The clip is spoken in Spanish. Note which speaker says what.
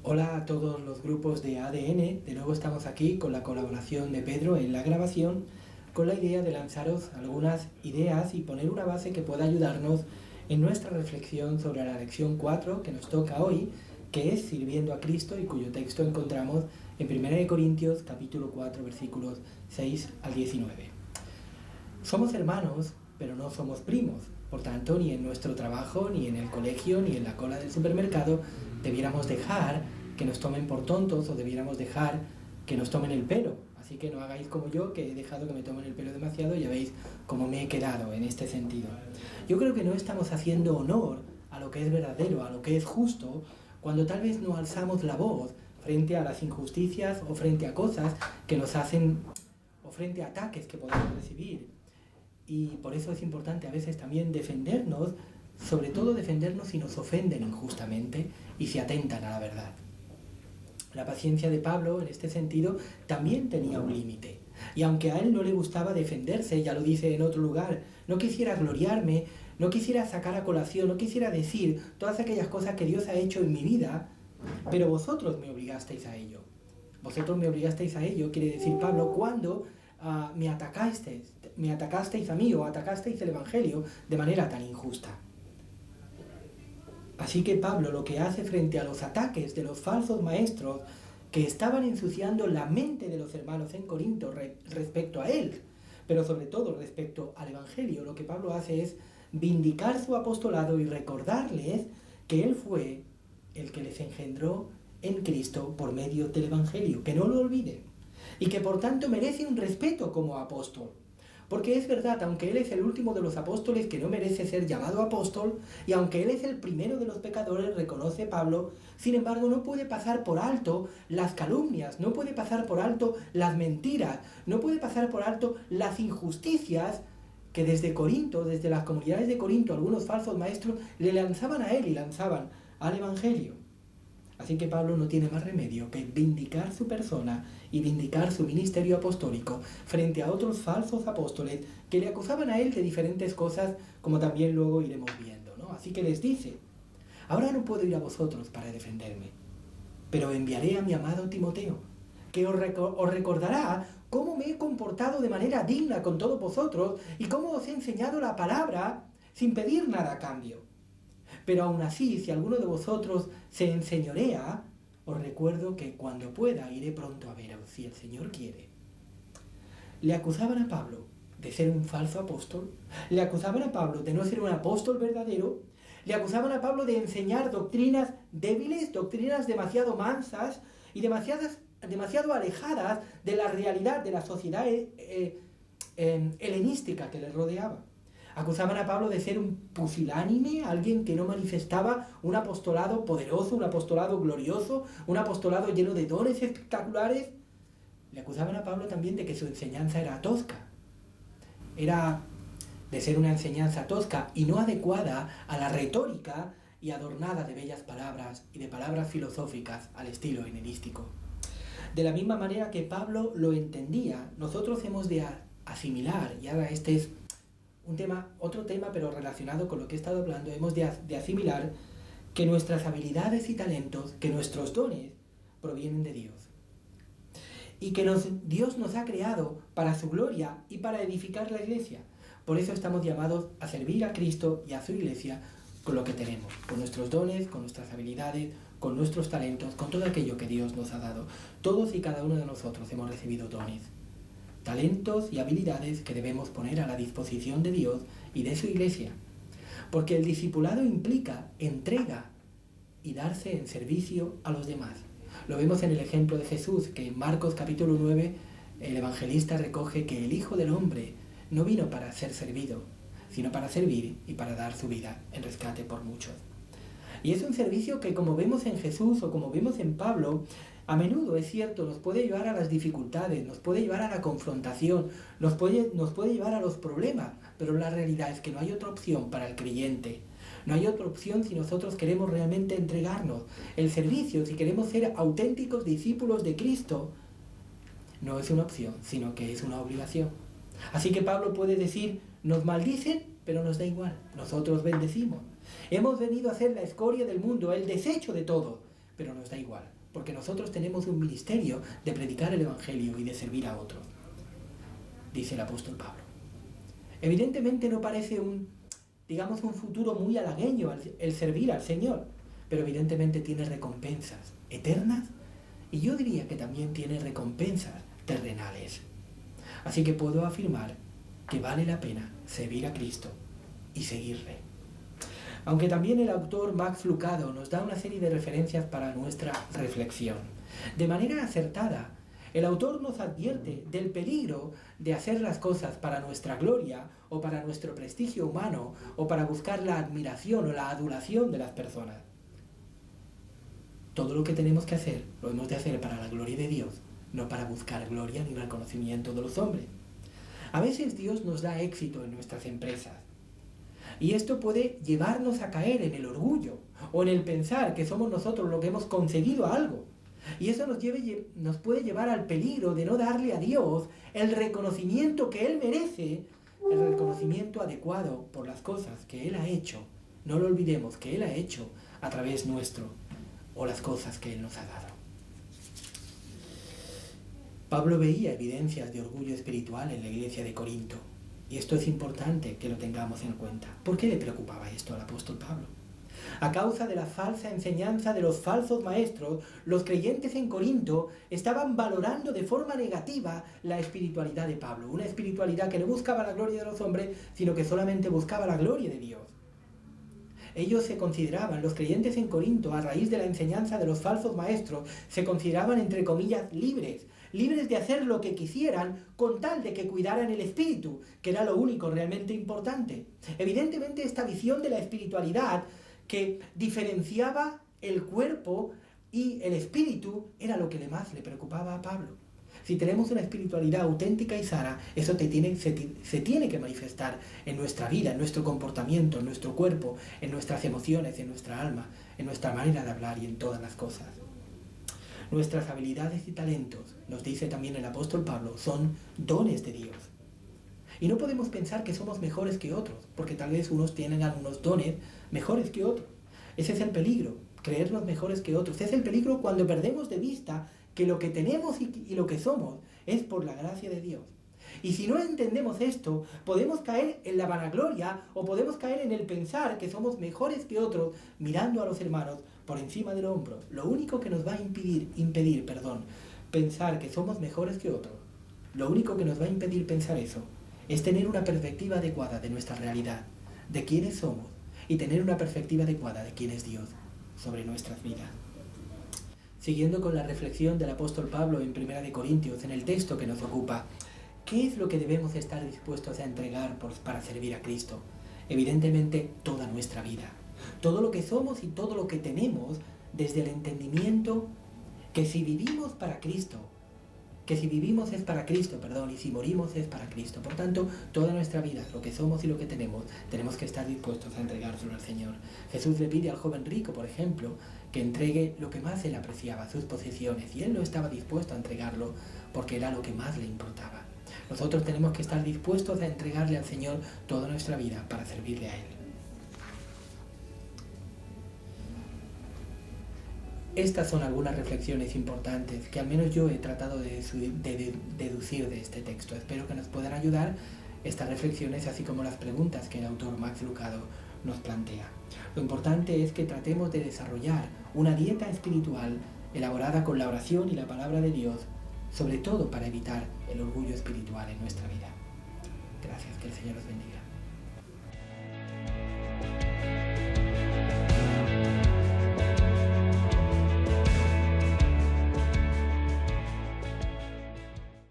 Speaker 1: Hola a todos los grupos de ADN, de nuevo estamos aquí con la colaboración de Pedro en la grabación, con la idea de lanzaros algunas ideas y poner una base que pueda ayudarnos en nuestra reflexión sobre la lección 4 que nos toca hoy, que es Sirviendo a Cristo, y cuyo texto encontramos en 1 Corintios capítulo 4 versículos 6 al 19. Somos hermanos, pero no somos primos. Por tanto, ni en nuestro trabajo, ni en el colegio, ni en la cola del supermercado debiéramos dejar que nos tomen por tontos o debiéramos dejar que nos tomen el pelo. Así que no hagáis como yo, que he dejado que me tomen el pelo demasiado y ya veis cómo me he quedado en este sentido. Yo creo que no estamos haciendo honor a lo que es verdadero, a lo que es justo, cuando tal vez no alzamos la voz frente a las injusticias o frente a cosas que nos hacen, o frente a ataques que podemos recibir. Y por eso es importante a veces también defendernos, sobre todo defendernos si nos ofenden injustamente y si atentan a la verdad. La paciencia de Pablo en este sentido también tenía un límite. Y aunque a él no le gustaba defenderse, ya lo dice en otro lugar, no quisiera gloriarme, no quisiera sacar a colación, no quisiera decir todas aquellas cosas que Dios ha hecho en mi vida, pero vosotros me obligasteis a ello. Vosotros me obligasteis a ello, quiere decir Pablo, cuando me atacasteis a mí o atacasteis el Evangelio de manera tan injusta. Así que Pablo lo que hace frente a los ataques de los falsos maestros que estaban ensuciando la mente de los hermanos en Corinto respecto a él, pero sobre todo respecto al Evangelio, lo que Pablo hace es vindicar su apostolado y recordarles que él fue el que les engendró en Cristo por medio del Evangelio, que no lo olviden, y que por tanto merece un respeto como apóstol. Porque es verdad, aunque él es el último de los apóstoles que no merece ser llamado apóstol, y aunque él es el primero de los pecadores, reconoce Pablo, sin embargo no puede pasar por alto las calumnias, no puede pasar por alto las mentiras, no puede pasar por alto las injusticias que desde Corinto, desde las comunidades de Corinto, algunos falsos maestros le lanzaban a él y lanzaban al Evangelio. Así que Pablo no tiene más remedio que vindicar su persona y vindicar su ministerio apostólico frente a otros falsos apóstoles que le acusaban a él de diferentes cosas, como también luego iremos viendo, ¿no? Así que les dice: ahora no puedo ir a vosotros para defenderme, pero enviaré a mi amado Timoteo, que os recordará cómo me he comportado de manera digna con todos vosotros y cómo os he enseñado la palabra sin pedir nada a cambio. Pero aún así, si alguno de vosotros se enseñorea, os recuerdo que cuando pueda iré pronto a veros, si el Señor quiere. Le acusaban a Pablo de ser un falso apóstol, le acusaban a Pablo de no ser un apóstol verdadero, le acusaban a Pablo de enseñar doctrinas débiles, doctrinas demasiado mansas y demasiado alejadas de la realidad de la sociedad helenística que le rodeaba. Acusaban a Pablo de ser un pusilánime, alguien que no manifestaba un apostolado poderoso, un apostolado glorioso, un apostolado lleno de dones espectaculares. Le acusaban a Pablo también de que su enseñanza era tosca. Era de ser una enseñanza tosca y no adecuada a la retórica y adornada de bellas palabras y de palabras filosóficas al estilo helenístico. De la misma manera que Pablo lo entendía, nosotros hemos de asimilar, y ahora este es otro tema, pero relacionado con lo que he estado hablando, hemos de asimilar que nuestras habilidades y talentos, que nuestros dones, provienen de Dios. Y que Dios nos ha creado para su gloria y para edificar la iglesia. Por eso estamos llamados a servir a Cristo y a su iglesia con lo que tenemos, con nuestros dones, con nuestras habilidades, con nuestros talentos, con todo aquello que Dios nos ha dado. Todos y cada uno de nosotros hemos recibido dones, talentos y habilidades que debemos poner a la disposición de Dios y de su iglesia. Porque el discipulado implica entrega y darse en servicio a los demás. Lo vemos en el ejemplo de Jesús, que en Marcos capítulo 9 el evangelista recoge que el Hijo del Hombre no vino para ser servido, sino para servir y para dar su vida en rescate por muchos. Y es un servicio que, como vemos en Jesús o como vemos en Pablo, a menudo, es cierto, nos puede llevar a las dificultades, nos puede llevar a la confrontación, nos puede llevar a los problemas, pero la realidad es que no hay otra opción para el creyente. No hay otra opción si nosotros queremos realmente entregarnos. El servicio, si queremos ser auténticos discípulos de Cristo, no es una opción, sino que es una obligación. Así que Pablo puede decir: nos maldicen, pero nos da igual, nosotros bendecimos. Hemos venido a ser la escoria del mundo, el desecho de todo, pero nos da igual, porque nosotros tenemos un ministerio de predicar el Evangelio y de servir a otros, dice el apóstol Pablo. Evidentemente no parece un futuro muy halagüeño el servir al Señor, pero evidentemente tiene recompensas eternas y yo diría que también tiene recompensas terrenales. Así que puedo afirmar que vale la pena servir a Cristo y seguirle. Aunque también el autor Max Lucado nos da una serie de referencias para nuestra reflexión. De manera acertada, el autor nos advierte del peligro de hacer las cosas para nuestra gloria o para nuestro prestigio humano o para buscar la admiración o la adulación de las personas. Todo lo que tenemos que hacer, lo hemos de hacer para la gloria de Dios, no para buscar gloria ni reconocimiento de los hombres. A veces Dios nos da éxito en nuestras empresas. Y esto puede llevarnos a caer en el orgullo o en el pensar que somos nosotros los que hemos conseguido algo. Y eso nos puede llevar al peligro de no darle a Dios el reconocimiento que Él merece, el reconocimiento adecuado por las cosas que Él ha hecho. No lo olvidemos, que Él ha hecho a través nuestro, o las cosas que Él nos ha dado. Pablo veía evidencias de orgullo espiritual en la iglesia de Corinto. Y esto es importante que lo tengamos en cuenta. ¿Por qué le preocupaba esto al apóstol Pablo? A causa de la falsa enseñanza de los falsos maestros, los creyentes en Corinto estaban valorando de forma negativa la espiritualidad de Pablo. Una espiritualidad que no buscaba la gloria de los hombres, sino que solamente buscaba la gloria de Dios. Ellos se consideraban, los creyentes en Corinto, a raíz de la enseñanza de los falsos maestros, se consideraban, entre comillas, libres de hacer lo que quisieran con tal de que cuidaran el espíritu, que era lo único realmente importante. Evidentemente, esta visión de la espiritualidad que diferenciaba el cuerpo y el espíritu era lo que más le preocupaba a Pablo. Si tenemos una espiritualidad auténtica y sana, eso se tiene que manifestar en nuestra vida, en nuestro comportamiento, en nuestro cuerpo, en nuestras emociones, en nuestra alma, en nuestra manera de hablar y en todas las cosas. Nuestras habilidades y talentos, nos dice también el apóstol Pablo, son dones de Dios. Y no podemos pensar que somos mejores que otros, porque tal vez unos tienen algunos dones mejores que otros. Ese es el peligro, creernos mejores que otros. Es el peligro cuando perdemos de vista que lo que tenemos y lo que somos es por la gracia de Dios. Y si no entendemos esto, podemos caer en la vanagloria o podemos caer en el pensar que somos mejores que otros mirando a los hermanos por encima del hombro. Lo único que nos va a impedir pensar que somos mejores que otros, lo único que nos va a impedir pensar eso, es tener una perspectiva adecuada de nuestra realidad, de quiénes somos, y tener una perspectiva adecuada de quién es Dios sobre nuestras vidas. Siguiendo con la reflexión del apóstol Pablo en 1 Corintios, en el texto que nos ocupa, ¿qué es lo que debemos estar dispuestos a entregar para servir a Cristo? Evidentemente, toda nuestra vida. Todo lo que somos y todo lo que tenemos, desde el entendimiento que si vivimos para Cristo, que si vivimos es para Cristo, y si morimos es para Cristo. Por tanto, toda nuestra vida, lo que somos y lo que tenemos que estar dispuestos a entregárselo al Señor. Jesús le pide al joven rico, por ejemplo, que entregue lo que más él apreciaba, sus posesiones, y él no estaba dispuesto a entregarlo porque era lo que más le importaba. Nosotros tenemos que estar dispuestos a entregarle al Señor toda nuestra vida para servirle a Él. Estas son algunas reflexiones importantes que al menos yo he tratado de deducir de este texto. Espero que nos puedan ayudar estas reflexiones, así como las preguntas que el autor Max Lucado nos plantea. Lo importante es que tratemos de desarrollar una dieta espiritual elaborada con la oración y la palabra de Dios, sobre todo para evitar el orgullo espiritual en nuestra vida. Gracias, que el Señor los bendiga.